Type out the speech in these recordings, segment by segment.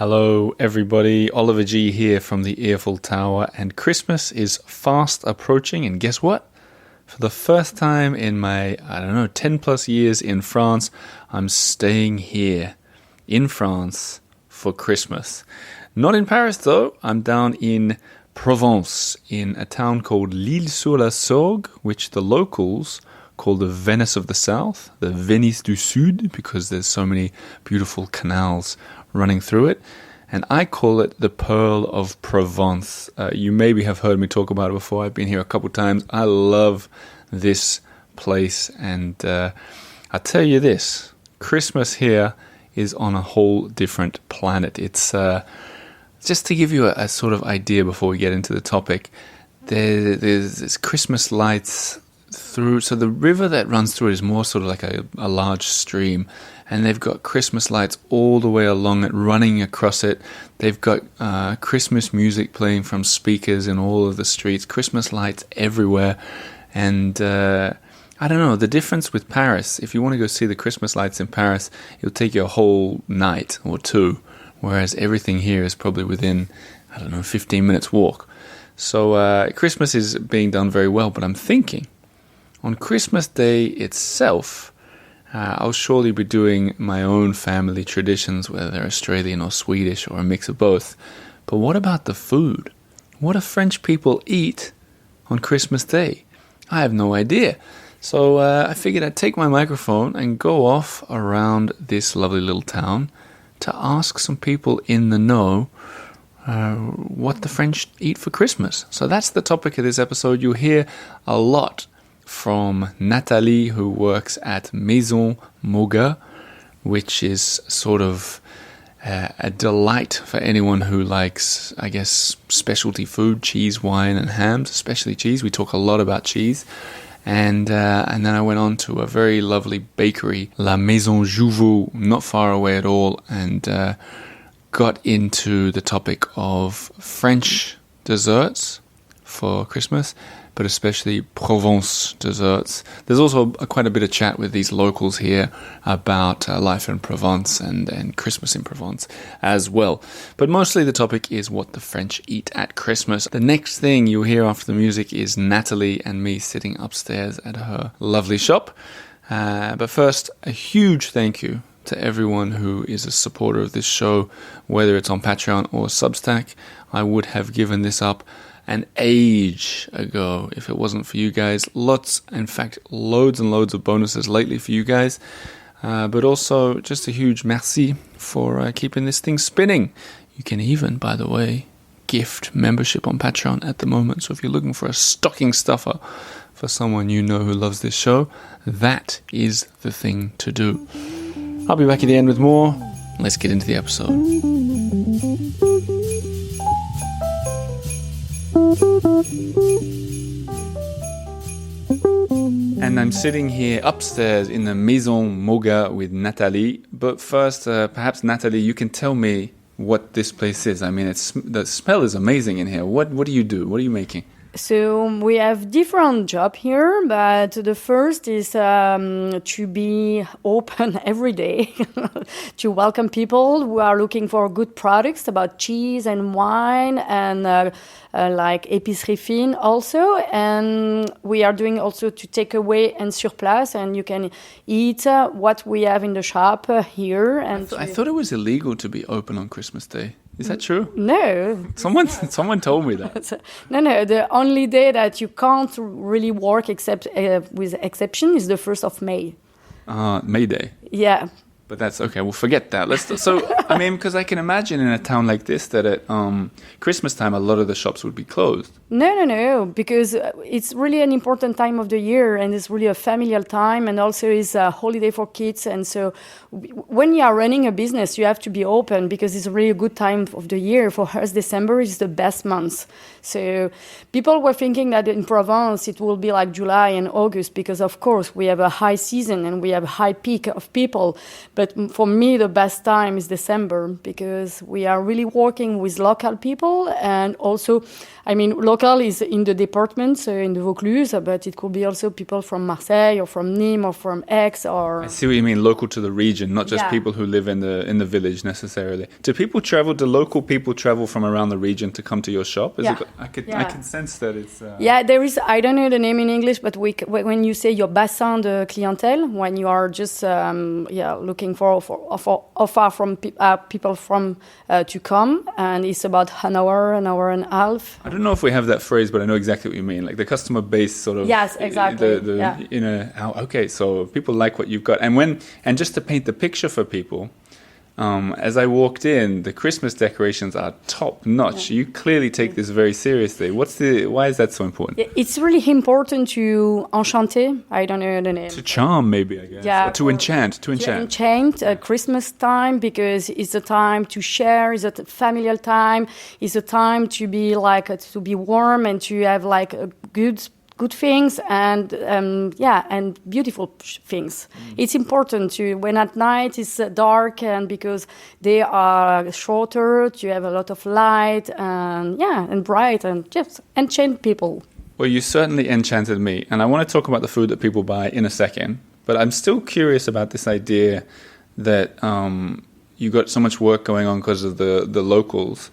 Hello everybody, Oliver G here from the Earful Tower, and Christmas is fast approaching, and guess what? For the first time in my, 10 plus years in France, I'm staying here in France for Christmas. Not in Paris though, I'm down in Provence, in a town called L'Île-sur-la-Sorgue, which the locals call the Venice of the South, the Venice du Sud, because there's so many beautiful canals running through it. And I call it the Pearl of Provence. You maybe have heard me talk about it before. I've been here a couple times. I love this place. And I'll tell you this, Christmas here is on a whole different planet. It's just to give you a sort of idea before we get into the topic, there's Christmas lights through. So the river that runs through it is more sort of like a large stream. And they've got Christmas lights all the way along it, running across it. They've got Christmas music playing from speakers in all of the streets, Christmas lights everywhere. And I don't know, the difference with Paris, if you want to go see the Christmas lights in Paris, it'll take you a whole night or two, whereas everything here is probably within, 15 minutes walk. So Christmas is being done very well, but I'm thinking, on Christmas Day itself, I'll surely be doing my own family traditions, whether they're Australian or Swedish or a mix of both. But what about the food? What do French people eat on Christmas Day? I have no idea. So I figured I'd take my microphone and go off around this lovely little town to ask some people in the know what the French eat for Christmas. So that's the topic of this episode. You'll hear a lot from Nathalie, who works at Maison Moga, which is sort of a delight for anyone who likes, I guess, specialty food, cheese, wine, and hams, especially cheese. We talk a lot about cheese. And then I went on to a very lovely bakery, La Maison Jouvaud, not far away at all, and got into the topic of French desserts for Christmas, but especially Provence desserts. There's also quite a bit of chat with these locals here about life in Provence and Christmas in Provence as well. But mostly the topic is what the French eat at Christmas. The next thing you'll hear after the music is Nathalie and me sitting upstairs at her lovely shop. But first, a huge thank you to everyone who is a supporter of this show, whether it's on Patreon or Substack. I would have given this up an age ago if it wasn't for you guys. Loads and loads of bonuses lately for you guys, but also just a huge merci for keeping this thing spinning. You can even, by the way, gift membership on Patreon at the moment, so if you're looking for a stocking stuffer for someone you know who loves this show, that is the thing to do. I'll be back at the end with more. Let's get into the episode. And I'm sitting here upstairs in the Maison Moga with Nathalie. But first, perhaps Nathalie, you can tell me what this place is. I mean, the smell is amazing in here. What do you do? What are you making? So we have different jobs here, but the first is to be open every day to welcome people who are looking for good products about cheese and wine and like épicerie fine also. And we are doing also to take away and sur place, and you can eat what we have in the shop here. And I thought it was illegal to be open on Christmas Day. Is that true? No. Someone told me that. No. The only day that you can't really work except with exception is the 1st of May. May Day. Yeah. But that's okay. We'll forget that. I mean, because I can imagine in a town like this that at Christmas time, a lot of the shops would be closed. No, because it's really an important time of the year, and it's really a familial time, and also is a holiday for kids. And so when you are running a business, you have to be open because it's really a good time of the year. For us, December is the best month. So people were thinking that in Provence, it will be like July and August, because of course we have a high season and we have a high peak of people. But for me, the best time is December because we are really working with local people. And also, I mean, local is in the department, so in the Vaucluse, but it could be also people from Marseille or from Nîmes or from Aix or... I see what you mean, local to the region, not just people who live in the village necessarily. Do local people travel from around the region to come to your shop? I can sense that it's... Yeah, there is, I don't know the name in English, but when you say your bassin de clientèle, when you are just looking for offer from people from to come, and it's about an hour and a half. I don't know if we have that phrase, but I know exactly what you mean. Like the customer base sort of... Yes, exactly. Okay, so people like what you've got. And just to paint the picture for people, as I walked in, the Christmas decorations are top notch. Yeah. You clearly take this very seriously. Why is that so important? It's really important to enchanter. I don't know the name. To charm, maybe, I guess. Yeah. Or to enchant. To enchant Christmas time because it's a time to share. It's a familial time. It's a time to be to be warm and to have like a good things and beautiful things. It's important when at night it's dark and because they are shorter, to have a lot of light and bright and just enchant people. Well, you certainly enchanted me, and I want to talk about the food that people buy in a second, but I'm still curious about this idea that you got so much work going on because of the locals.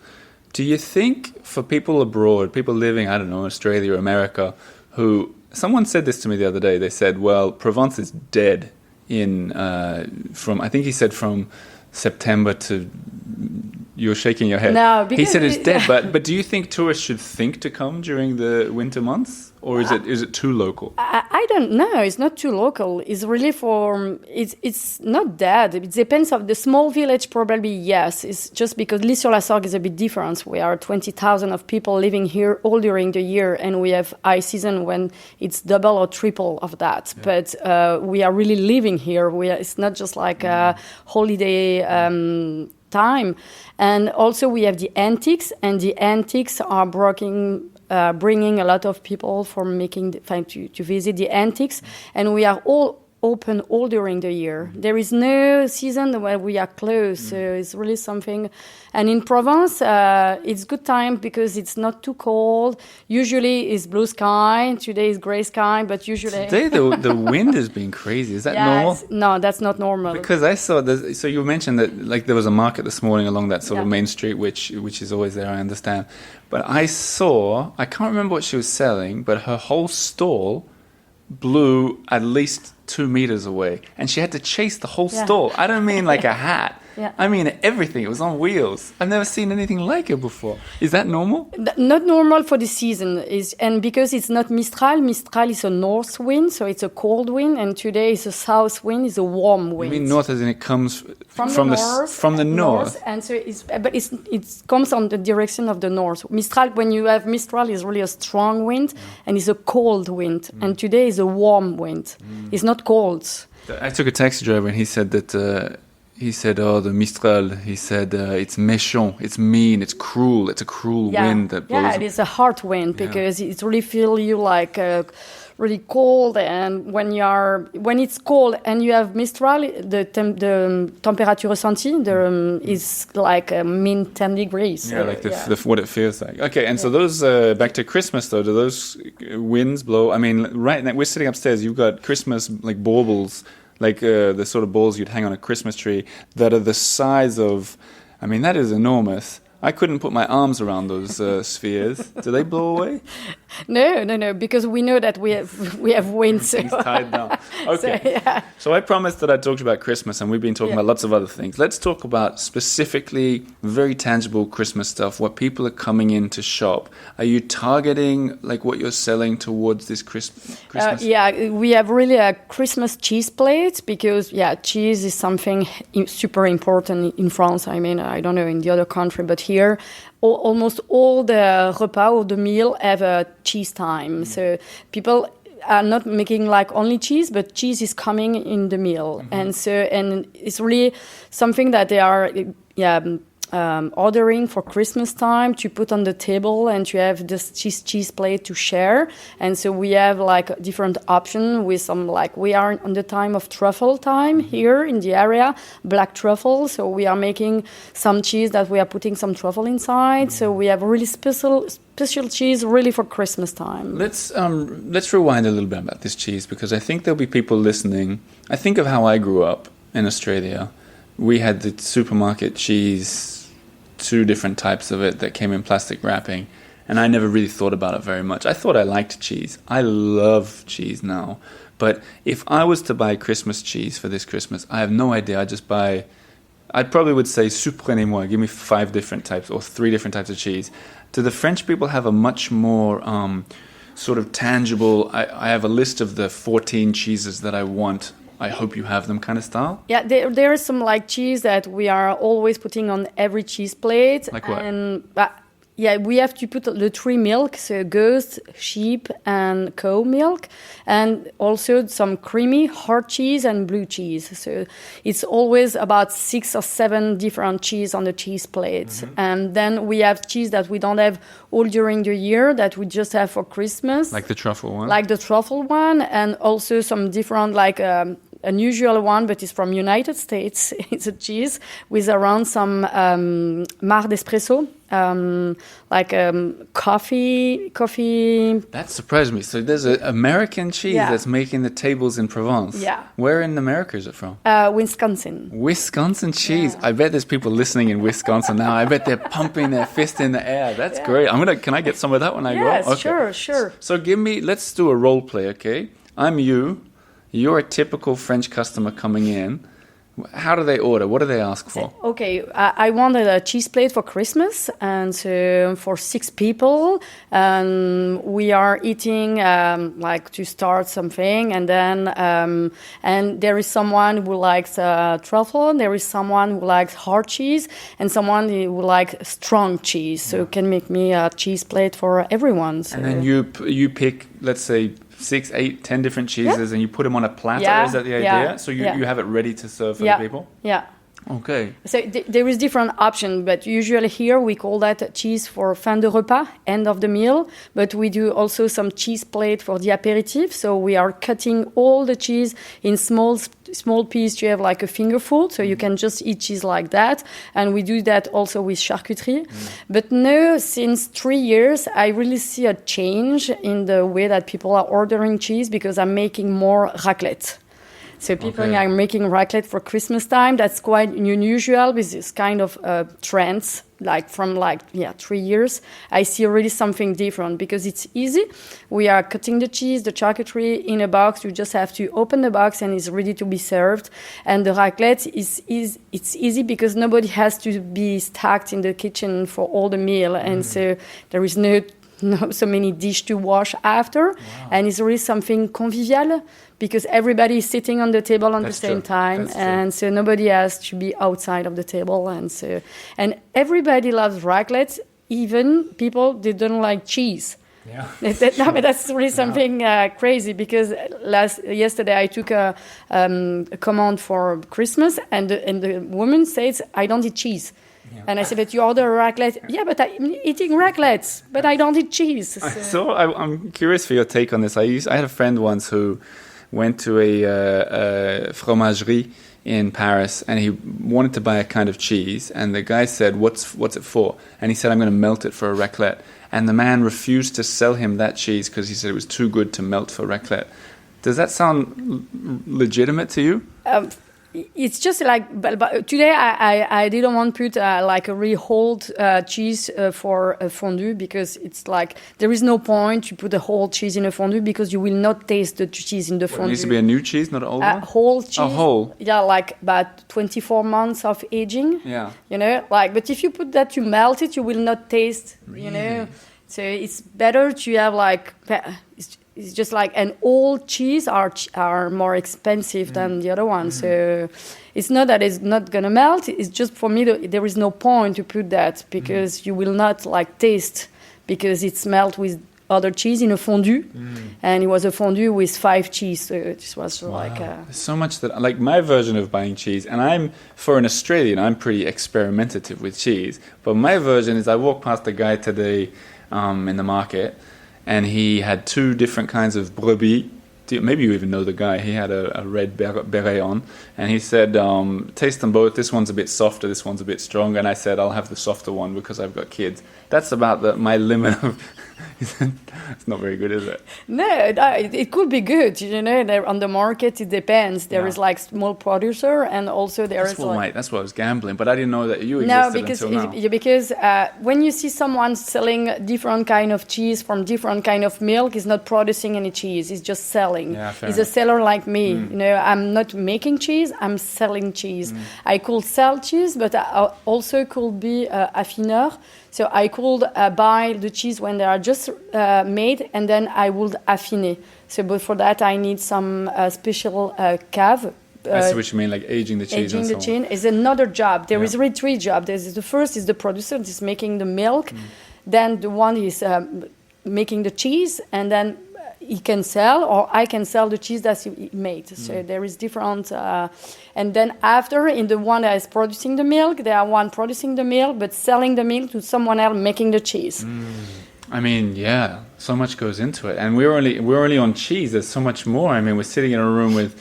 Do you think for people abroad, people living, I don't know, Australia or America, someone said this to me the other day. They said, well, Provence is dead from September to... You're shaking your head. No, he said it's dead, but do you think tourists should think to come during the winter months? Or is it too local? I don't know. It's not too local. It's really it's not dead. It depends of the small village, probably, yes. It's just because L'Isle-sur-la-Sorgue is a bit different. We are 20,000 of people living here all during the year, and we have high season when it's double or triple of that. Yeah. But we are really living here. It's not just like a holiday time. And also we have the antiques, and the antiques are bringing a lot of people to visit the antiques, and we are all open all during the year. There is no season where we are closed, so it's really something. And in Provence, it's good time because it's not too cold. Usually it's blue sky. Today is gray sky, but usually... Today the wind has been crazy. Is that normal? No, that's not normal. Because I saw this, so you mentioned that like there was a market this morning along that sort of main street, which is always there, I understand. But I can't remember what she was selling, but her whole stall blew at least 2 meters away, and she had to chase the whole stall. I don't mean like a hat. Yeah. I mean everything. It was on wheels. I've never seen anything like it before. Is that normal? Not normal for the season. And because it's not Mistral. Mistral is a north wind, so it's a cold wind, and today is a south wind, is a warm wind. You mean north as in it comes from the north? And so it comes on the direction of the north. Mistral, when you have Mistral, is really a strong wind, and it's a cold wind. And today is a warm wind. It's not cold. I took a taxi driver, and he said that... He said, "Oh, the Mistral." He said, "It's méchant, it's mean, it's cruel. It's a cruel wind that blows." Yeah, it is a hard wind because it really feels you like really cold. And when it's cold and you have Mistral, the temperature ressentie is like min 10 degrees. Yeah, like what it feels like. Okay, and so those back to Christmas though. Do those winds blow? I mean, right now we're sitting upstairs. You've got Christmas like baubles. Like the sort of balls you'd hang on a Christmas tree that are the size of, I mean, that is enormous. I couldn't put my arms around those spheres. Do they blow away? No, because we know that we have wind. So. He's tied down. Okay. So I promised that I'd talk about Christmas, and we've been talking about lots of other things. Let's talk about specifically very tangible Christmas stuff, what people are coming in to shop. Are you targeting like what you're selling towards this Christmas? We have really a Christmas cheese plate because, cheese is something super important in France. I mean, I don't know in the other country, but here almost all the repas or the meal have a cheese time. So people are not making like only cheese, but cheese is coming in the meal. And it's really something that they are ordering for Christmas time to put on the table and to have this cheese plate to share. And so we have like different options with some, like we are on the time of truffle time here in the area, black truffle. So we are making some cheese that we are putting some truffle inside. So we have really special cheese really for Christmas time. Let's rewind a little bit about this cheese, because I think there'll be people listening. I think of how I grew up in Australia. We had the supermarket cheese, 2 different types of it that came in plastic wrapping, and I never really thought about it very much. I thought I liked cheese. I love cheese now. But if I was to buy Christmas cheese for this Christmas, I have no idea. I probably would say, surprenez-moi, give me 5 different types or 3 different types of cheese. Do the French people have a much more sort of tangible, I have a list of the 14 cheeses that I want, I hope you have them kind of style? Yeah, there is some like cheese that we are always putting on every cheese plate. Like what? And yeah, we have to put the 3 milk, so goat, sheep, and cow milk, and also some creamy hard cheese and blue cheese. So it's always about 6 or 7 different cheese on the cheese plates. And then we have cheese that we don't have all during the year, that we just have for Christmas. Like the truffle one? Like the truffle one, and also some different like unusual one, but it's from United States. It's a cheese with around some mar d'espresso, coffee. That surprised me. So there's an American cheese that's making the tables in Provence. Yeah. Where in America is it from? Wisconsin. Wisconsin cheese. Yeah. I bet there's people listening in Wisconsin now. I bet they're pumping their fist in the air. That's great. Can I get some of that when I go? Yes, okay. Sure. So let's do a role play, okay? I'm you. You're a typical French customer coming in. How do they order? What do they ask for? Okay, I wanted a cheese plate for Christmas, and so for 6 people, we are eating like to start something, and then and there is someone who likes truffle, there is someone who likes hard cheese, and someone who likes strong cheese. So can make me a cheese plate for everyone. So. And then you pick, let's say, 6, 8, 10 different cheeses, and you put them on a platter. Yeah. Is that the idea? So you have it ready to serve for the people? Yeah. Okay. So there is different options, but usually here we call that cheese for fin de repas, end of the meal. But we do also some cheese plate for the aperitif. So we are cutting all the cheese in small pieces. You have like a fingerful, so you can just eat cheese like that. And we do that also with charcuterie. But now, since 3 years, I really see a change in the way that people are ordering cheese, because I'm making more raclette. So people are making raclette for Christmas time. That's quite unusual with this kind of trends, like from 3 years. I see really something different because it's easy. We are cutting the cheese, the charcuterie in a box. You just have to open the box and it's ready to be served. And the raclette it's easy because nobody has to be stacked in the kitchen for all the meal. And so there is no so many dishes to wash after. Wow. And it's really something convivial, because everybody is sitting on the table on the same time, and so nobody has to be outside of the table, and everybody loves raclette, even people that don't like cheese. Yeah. That's really something crazy, because yesterday I took a command for Christmas, and the woman says, "I don't eat cheese." Yeah. And I said, "But you order raclette." "Yeah, but I'm eating raclette, but I don't eat cheese." So I'm curious for your take on this. I had a friend once who went to a fromagerie in Paris, and he wanted to buy a kind of cheese, and the guy said, what's it for? And he said, "I'm going to melt it for a raclette." And the man refused to sell him that cheese because he said it was too good to melt for raclette. Does that sound legitimate to you? It's just like, but today I didn't want to put like a really whole cheese for a fondue, because it's like there is no point to put a whole cheese in a fondue, because you will not taste the cheese in the fondue. It needs to be a new cheese, not an old one? Whole cheese. A whole? Yeah, like about 24 months of aging. Yeah. But if you put that to melt it, you will not taste, Really? So it's better to have like... It's just like an old cheese are more expensive than the other one. So it's not that it's not going to melt. It's just, for me, there is no point to put that, because you will not like taste, because it's melt with other cheese in a fondue, and it was a fondue with 5 cheese. So it was like There's so much that, like, my version of buying cheese, and for an Australian, I'm pretty experimentative with cheese. But my version is I walked past a guy today in the market, and he had 2 different kinds of brebis. Maybe you even know the guy. He had a red beret on, and he said, taste them both. This one's a bit softer, this one's a bit stronger. And I said, I'll have the softer one because I've got kids. That's about my limit of... It's not very good, is it? No, it could be good. You know, on the market, it depends. There is like small producer, and also that's what I was gambling, but I didn't know that you existed until now. Because when you see someone selling different kind of cheese from different kind of milk, he's not producing any cheese. He's just selling. Yeah, he's a seller like me. You know, I'm not making cheese. I'm selling cheese. I could sell cheese, but I also could be affineur. So I could buy the cheese when they are just made, and then I would affiner. So, but for that, I need some special cave. I see what you mean, like aging the cheese. Aging the cheese is another job. There is really 3 jobs. The first is the producer, is making the milk. Then the one is making the cheese, and then he can sell, or I can sell the cheese that he made. So there is different... and then after, in the one that is producing the milk, there are one producing the milk, but selling the milk to someone else making the cheese. I mean, yeah, so much goes into it. And we're only on cheese. There's so much more. I mean, we're sitting in a room with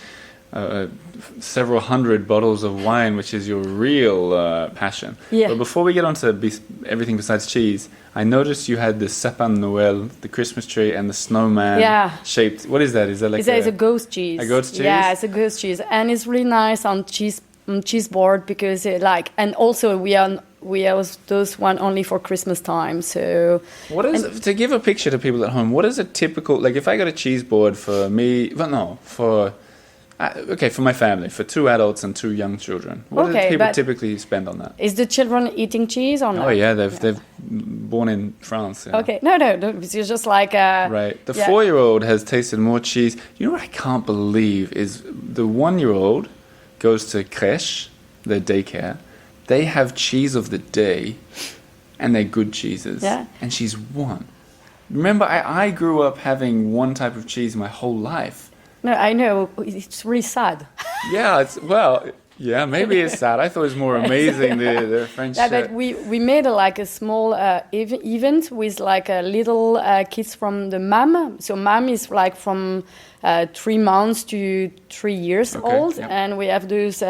several hundred bottles of wine, which is your real passion. Yeah. But before we get on to everything besides cheese, I noticed you had the sapin de Noël, the Christmas tree, and the snowman shaped. What is that? Is that like it's a ghost cheese? A ghost cheese? Yeah, it's a ghost cheese, and it's really nice on cheese board because and also we have those one only for Christmas time. So what is to give a picture to people at home? What is a typical, like, if I got a cheese board for me? Well, no, for my family, for 2 adults and 2 young children. What do people typically spend on that? Is the children eating cheese or not? Oh yeah, they've born in France. Yeah. Okay, no, it's just like right. The 4-year-old has tasted more cheese. You know what I can't believe is the 1-year-old goes to crèche, their daycare. They have cheese of the day, and they're good cheeses. Yeah. And she's 1. Remember, I grew up having one type of cheese my whole life. No, I know. It's really sad. Yeah, maybe it's sad. I thought it was more amazing, the French... Yeah, but we made a small event with like a little kids from the MAM. So MAM is like from 3 months to 3 years old. Yep. And we have those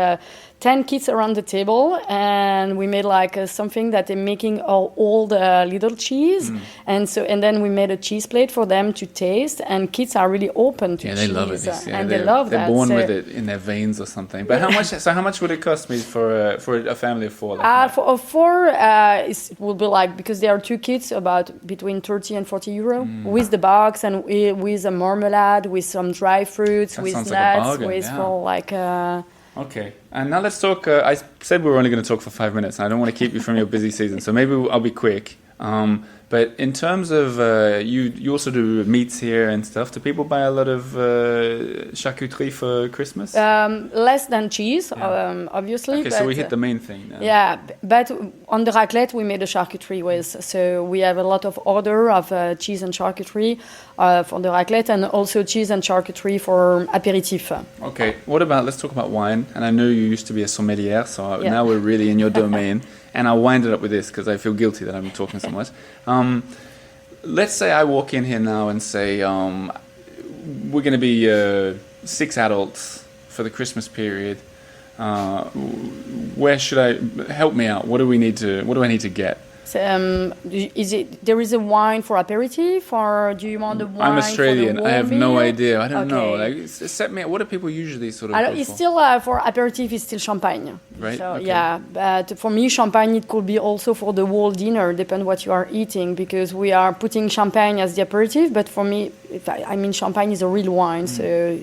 10 kids around the table, and we made like something that they're making all the little cheese, and then we made a cheese plate for them to taste, and kids are really open to cheese. They love it. And they love that. They're born with it in their veins or something. But how much? So how much would it cost me for a family of 4? For a 4, it will be like, because there are 2 kids, about between 30 and 40 euro with the box and with a marmalade, with some dry fruits, that with nuts, like with Okay, and now let's talk. I said we were only going to talk for 5 minutes, and I don't want to keep you from your busy season, so maybe I'll be quick. But in terms of, you also do meats here and stuff. Do people buy a lot of charcuterie for Christmas? Less than cheese, obviously. Okay, so we hit the main thing now. Yeah, but on the raclette we made a charcuterie with. So we have a lot of order of cheese and charcuterie for the raclette, and also cheese and charcuterie for aperitif. Okay, let's talk about wine. And I know you used to be a sommelier, so now we're really in your domain. And I'll wind it up with this because I feel guilty that I'm talking so much. Let's say I walk in here now and say, we're going to be 6 adults for the Christmas period. Where should I help me out? What do I need to get? So, there is a wine for aperitif, or do you want the wine? I'm Australian. For the I have no idea. I don't know. Okay. Set me. What do people usually sort of? It's still for aperitif. It's still champagne. Right. So, okay. Yeah, but for me, champagne it could be also for the whole dinner. Depend what you are eating, because we are putting champagne as the aperitif. But for me, champagne is a real wine. So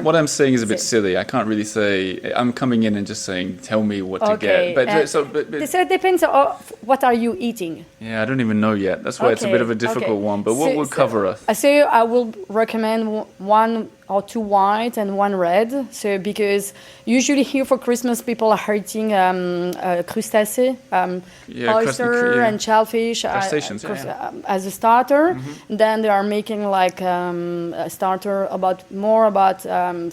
what I'm saying is a bit silly. I can't really say. I'm coming in and just saying, tell me what to get. But so it depends on what are you eating. Yeah, I don't even know yet. That's why it's a bit of a difficult one. But what would cover us? So I will recommend one or 2 white and 1 red. So because usually here for Christmas people are eating crustacea, oyster and shellfish as a starter. Then they are making like a starter about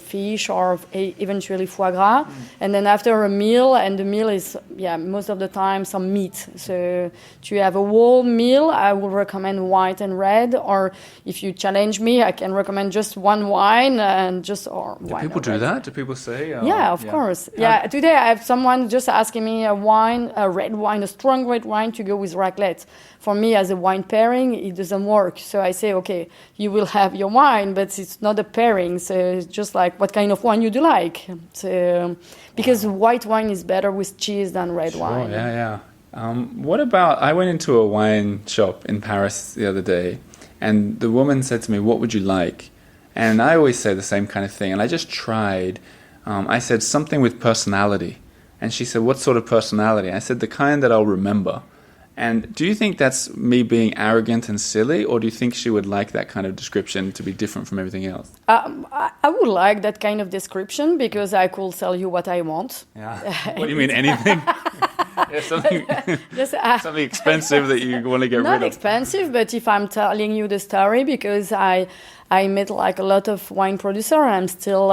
fish or eventually foie gras. And then after a meal, and the meal is most of the time some meat. So to have a whole meal, I would recommend white and red. Or if you challenge me, I can recommend just 1 wine and just or. Do people do that? Do people say? Yeah, of course. Yeah, today I have someone just asking me a red wine, a strong red wine to go with raclette. For me, as a wine pairing, it doesn't work. So I say, okay, you will have your wine, but it's not a pairing. So it's just like, what kind of wine you do like? So because white wine is better with cheese than red wine. Yeah. What about, I went into a wine shop in Paris the other day, and the woman said to me, what would you like? And I always say the same kind of thing. And I just tried. I said something with personality. And she said, what sort of personality? I said, the kind that I'll remember. And do you think that's me being arrogant and silly, or do you think she would like that kind of description to be different from everything else? I would like that kind of description because I could tell you what I want. Yeah. What do you mean, anything? Something expensive that you want to get rid of. Not expensive, but if I'm telling you the story, because I met like a lot of wine producer. I'm still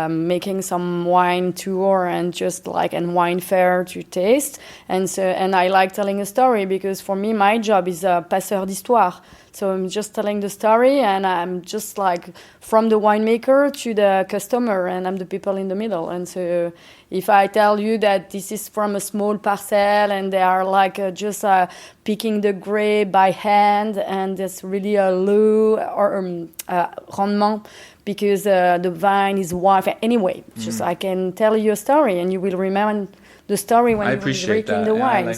making some wine tour and just like and wine fair to taste. And I like telling a story because for me, my job is a passeur d'histoire. So I'm just telling the story, and I'm just like from the winemaker to the customer, and I'm the people in the middle. And so if I tell you that this is from a small parcel and they are like just picking the grape by hand, and it's really a low rendement because the vine is white. Anyway, just I can tell you a story, and you will remember the story when you're drinking the wine.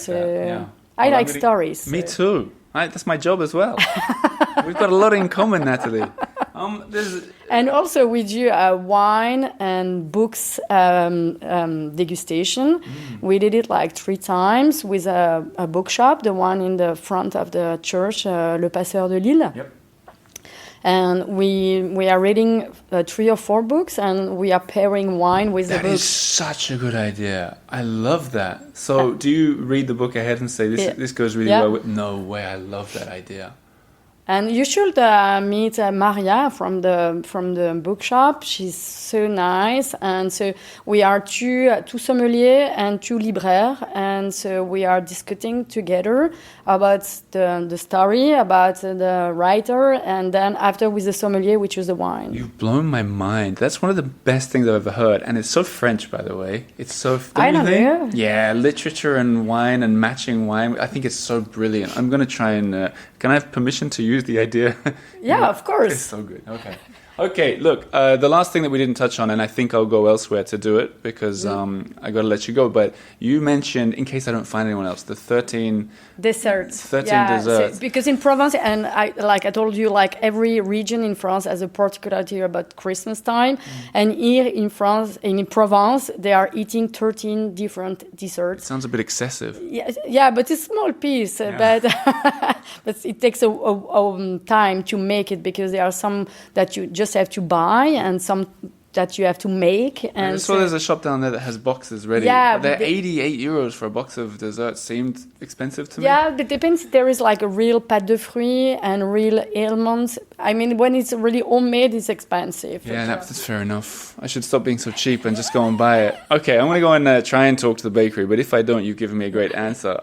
I like stories. Me too. That's my job as well. We've got a lot in common, Nathalie. And also we do wine and books degustation. We did it like 3 times with a bookshop, the one in the front of the church, Le Passeur de Lille. Yep. And we are reading 3 or 4 books, and we are pairing wine with the books. That is such a good idea. I love that. So do you read the book ahead and say, this goes really well with... No way, I love that idea. And you should meet Maria from the bookshop. She's so nice. And so we are two sommeliers and 2 libraires. And so we are discussing together about the story, about the writer, and then after with the sommelier, we choose the wine. You've blown my mind. That's one of the best things I've ever heard. And it's so French, by the way. It's so... I don't know. Yeah, literature and wine and matching wine. I think it's so brilliant. I'm going to try and... can I have permission to use the idea? Yeah, of course. It's so good. Okay, look, the last thing that we didn't touch on, and I think I'll go elsewhere to do it because I got to let you go, but you mentioned, in case I don't find anyone else, the 13... desserts. 13 desserts. So, because in Provence, and I told you, like every region in France has a particularity about Christmas time, and here in France, in Provence, they are eating 13 different desserts. It sounds a bit excessive. Yeah, but it's a small piece, but it takes a time to make it because there are some that you just have to buy and some that you have to make. And so there's a shop down there that has boxes ready. Yeah, they're 88 euros for a box of dessert. Seemed expensive to me. Yeah, it depends. There is like a real pâte de fruits and real almonds. I mean, when it's really homemade, it's expensive. Yeah, that's fair enough. I should stop being so cheap and just go and buy it. Okay, I'm going to go and try and talk to the bakery, but if I don't, you've given me a great answer.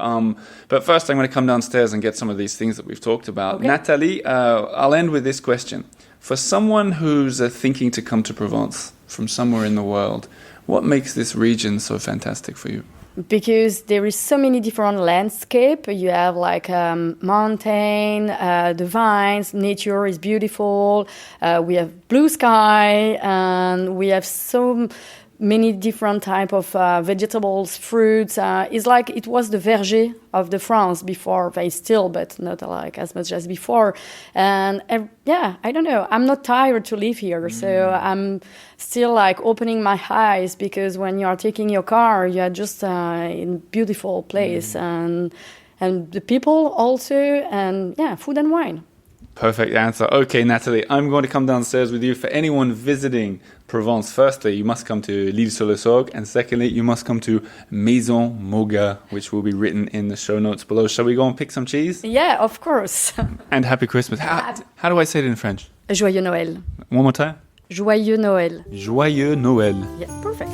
But first, I'm going to come downstairs and get some of these things that we've talked about. Okay. Nathalie, I'll end with this question. For someone who's thinking to come to Provence from somewhere in the world, what makes this region so fantastic for you? Because there is so many different landscape. You have like mountain, the vines, nature is beautiful. We have blue sky, and we have so many different type of vegetables, fruits. It's like it was the verger of the France before, very still, but not like as much as before. And I don't know. I'm not tired to live here, so I'm still like opening my eyes because when you are taking your car, you are just in a beautiful place, and the people also, and food and wine. Perfect answer. Okay, Nathalie, I'm going to come downstairs with you. For anyone visiting Provence, firstly, you must come to l'Île-sur-le-Sorgue, and secondly, you must come to Maison Moga, which will be written in the show notes below. Shall we go and pick some cheese? Yeah, of course. And happy Christmas. How do I say it in French? Joyeux Noël. One more time. Joyeux Noël. Joyeux Noël. Yeah, perfect.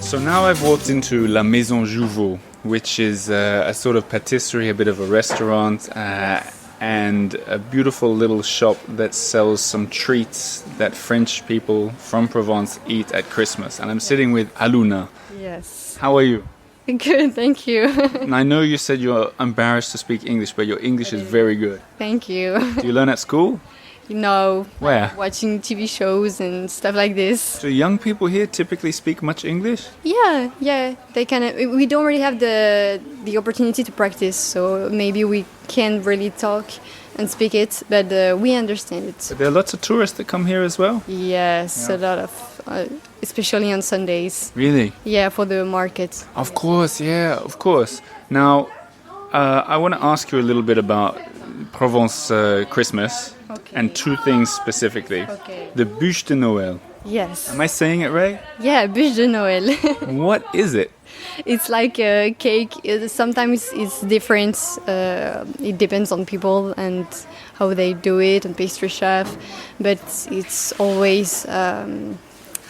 So now I've walked into La Maison Jouvaud, which is a sort of patisserie, a bit of a restaurant, and a beautiful little shop that sells some treats that French people from Provence eat at Christmas. And I'm sitting with Aluna. Yes. How are you? Good, thank you. And I know you said you're embarrassed to speak English, but your English is very good. Thank you. Do you learn at school? No. Where? Watching TV shows and stuff like this. Do young people here typically speak much English? Yeah. They kind of. We don't really have the opportunity to practice, so maybe we can't really talk and speak it, but we understand it. But there are lots of tourists that come here as well? Yes, Yeah. a lot of, especially on Sundays. Really? Yeah, for the market. Of course, yeah, of course. Now, I want to ask you a little bit about Provence Christmas. Okay. And two things specifically. Okay. The bûche de Noël. Yes. Am I saying it right? Yeah, bûche de Noël. What is it? It's like a cake. Sometimes it's different. It depends on people and how they do it, and pastry chef. But it's always how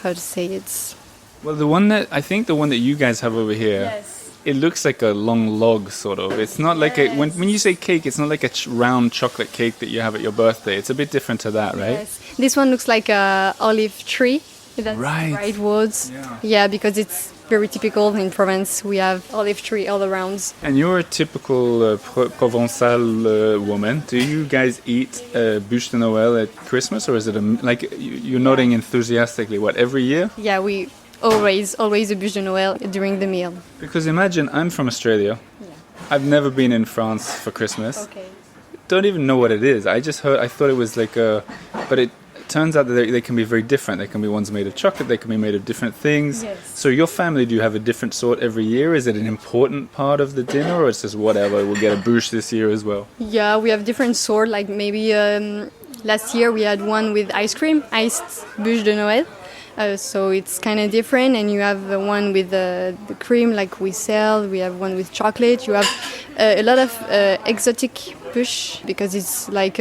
to say it. Well, the one that you guys have over here. Yes. It looks like a long log, sort of. It's not like a when you say cake, it's not like a round chocolate cake that you have at your birthday. It's a bit different to that, right? Yes. This one looks like a olive tree. If that's Right. the right words. Yeah, because it's very typical in Provence. We have olive tree all around. And you're a typical Provençal woman. Do you guys eat bûche de Noël at Christmas, or is it you're nodding enthusiastically? What, every year? Yeah, we always a bûche de Noël during the meal. Because imagine, I'm from Australia. Yeah. I've never been in France for Christmas. Okay. Don't even know what it is. I thought it was like but it turns out that they can be very different. They can be ones made of chocolate, they can be made of different things. Yes. So your family, do you have a different sort every year? Is it an important part of the dinner, or it's just whatever, we'll get a bûche this year as well? Yeah, we have different sort. Like maybe last year we had one with iced bûche de Noël. So it's kind of different, and you have the one with the cream like we sell. We have one with chocolate. You have a lot of exotic bûche because it's like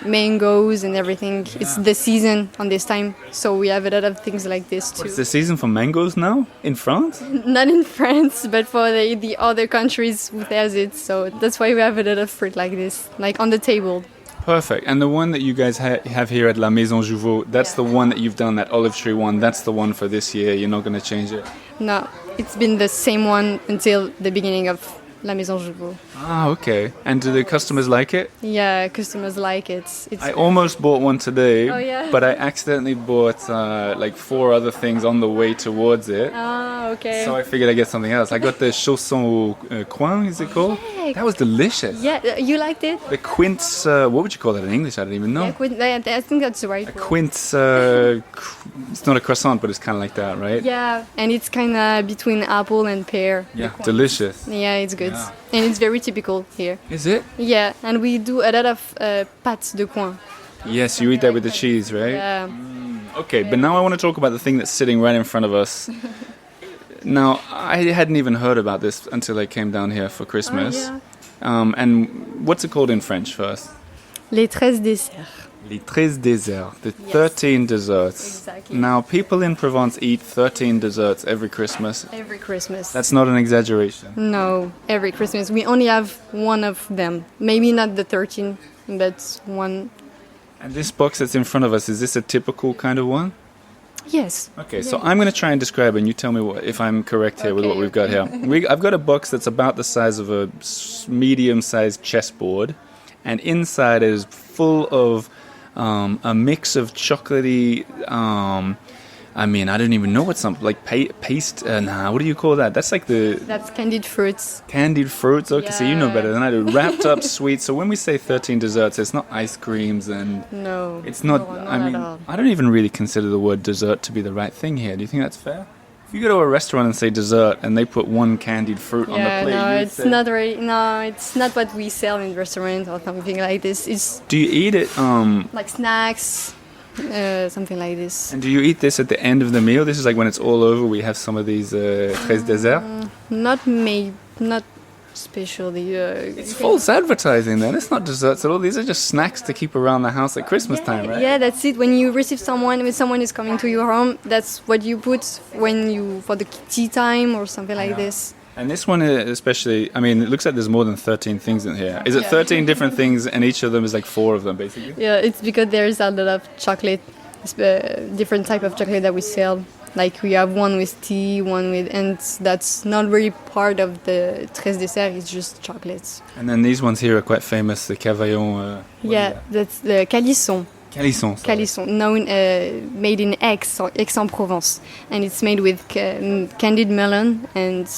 mangoes and everything. Yeah. It's the season on this time, so we have a lot of things like this too. It's the season for mangoes now in France? Not in France, but for the other countries who has it. So that's why we have a lot of fruit like this, like on the table. Perfect. And the one that you guys have here at La Maison Jouvaud, that's the one that you've done, that olive tree one, that's the one for this year. You're not going to change it? No, it's been the same one until the beginning of La Maison Jouvaud. Ah, okay. And do the customers like it? Yeah, customers like it. I almost bought one today, Oh, yeah? but I accidentally bought like 4 other things on the way towards it. Ah, okay. So I figured I'd get something else. I got the chausson au coin, is it called? Yeah. That was delicious. Yeah, you liked it? The quince, what would you call that in English? I don't even know. Yeah, I think that's the right word. Quince, it's not a croissant, but it's kind of like that, right? Yeah, and it's kind of between apple and pear. Yeah, delicious. Yeah, it's good. Yeah. And it's very typical here. Is it? Yeah, and we do a lot of pâtes de coin. Yes, you eat that with the cheese, right? Yeah. Okay, but now I want to talk about the thing that's sitting right in front of us. Now, I hadn't even heard about this until I came down here for Christmas. Oh, yeah. And what's it called in French first? Les 13 desserts. Les 13 desserts, the Yes. 13 desserts. Exactly. Now, people in Provence eat 13 desserts every Christmas. Every Christmas. That's not an exaggeration. No, every Christmas. We only have one of them. Maybe not the 13, but one. And this box that's in front of us, is this a typical kind of one? Yes. Okay, so I'm going to try and describe it, and you tell me if I'm correct here with what we've got here. I've got a box that's about the size of a medium-sized chessboard, and inside is full of a mix of chocolatey, I don't even know what's something like paste. What do you call that? That's like That's candied fruits. Candied fruits. Okay, so you know Yeah. better than I do. Wrapped up sweets. So when we say 13 desserts, it's not ice creams and No. it's not. No, I mean, at all. I don't even really consider the word dessert to be the right thing here. Do you think that's fair? If you go to a restaurant and say dessert and they put one candied fruit on the plate, no, you'd it's say- not really. No, it's not what we sell in restaurants or something like this. It's Do you eat it? like snacks, something like this. And do you eat this at the end of the meal? This is like when it's all over. We have some of these 13 desserts. Not especially. It's false advertising then. It's not desserts at all. These are just snacks to keep around the house at Christmas time, right? Yeah, that's it. When you receive someone, when someone is coming to your home, that's what you put for the tea time or something like this. And this one especially, I mean, it looks like there's more than 13 things in here. Is it 13 different things and each of them is like 4 of them basically? Yeah, it's because there's a lot of chocolate, different type of chocolate that we sell. Like we have one with tea, one with, and that's not really part of the 13 dessert. It's just chocolates. And then these ones here are quite famous, the Cavaillon. That's the Calisson. Calisson. Sorry. Calisson, known made in Aix-en-Provence, and it's made with candied melon and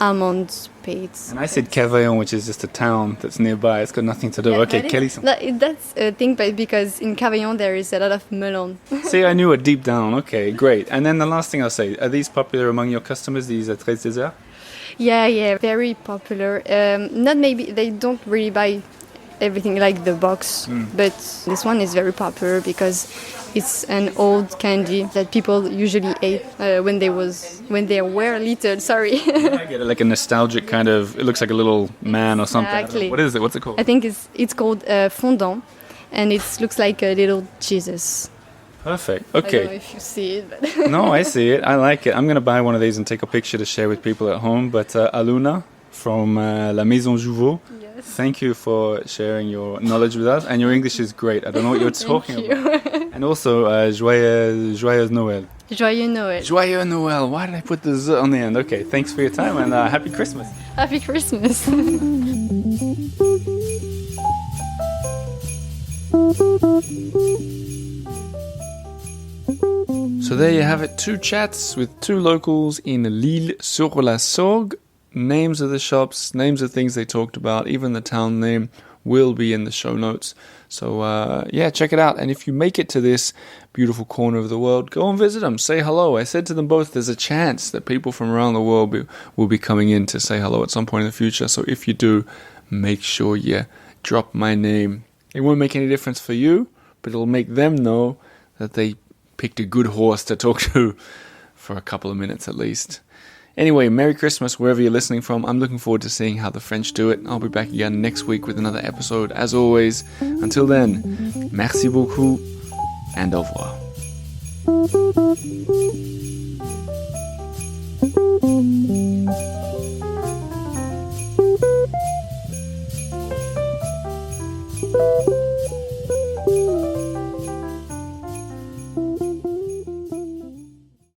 almond paste. And I said Cavaillon, which is just a town that's nearby. It's got nothing to do. Okay, Calisson. That's a thing, but because in Cavaillon there is a lot of melon. See, I knew it deep down. Okay, great. And then the last thing I'll say, are these popular among your customers, these 13 desserts? Yeah, very popular. Not maybe, they don't really buy everything like the box, but this one is very popular because it's an old candy that people usually ate when they were little. Sorry. I get it, like a nostalgic kind of. It looks like a little man or something. Exactly. What is it? What's it called? I think it's called fondant, and it looks like a little Jesus. Perfect. I don't know Okay. if you see it, but No, I see it. I like it. I'm going to buy one of these and take a picture to share with people at home. But Aluna from La Maison Jouvaud, thank you for sharing your knowledge with us. And your English is great. I don't know what you're talking about. And also, joyeuse Noël. Joyeux Noël. Joyeux Noël. Why did I put the Z on the end? Okay, thanks for your time and happy Christmas. Happy Christmas. So there you have it, 2 chats with 2 locals in L'Île-sur-la-Sorgue. Names of the shops, names of things they talked about, even the town name will be in the show notes. So yeah, check it out. And if you make it to this beautiful corner of the world, go and visit them, say hello. I said to them both, there's a chance that people from around the world will be coming in to say hello at some point in the future. So if you do, make sure you drop my name. It won't make any difference for you, but it'll make them know that they picked a good horse to talk to for a couple of minutes at least. Anyway, Merry Christmas wherever you're listening from. I'm looking forward to seeing how the French do it. I'll be back again next week with another episode as always. Until then, merci beaucoup and au revoir.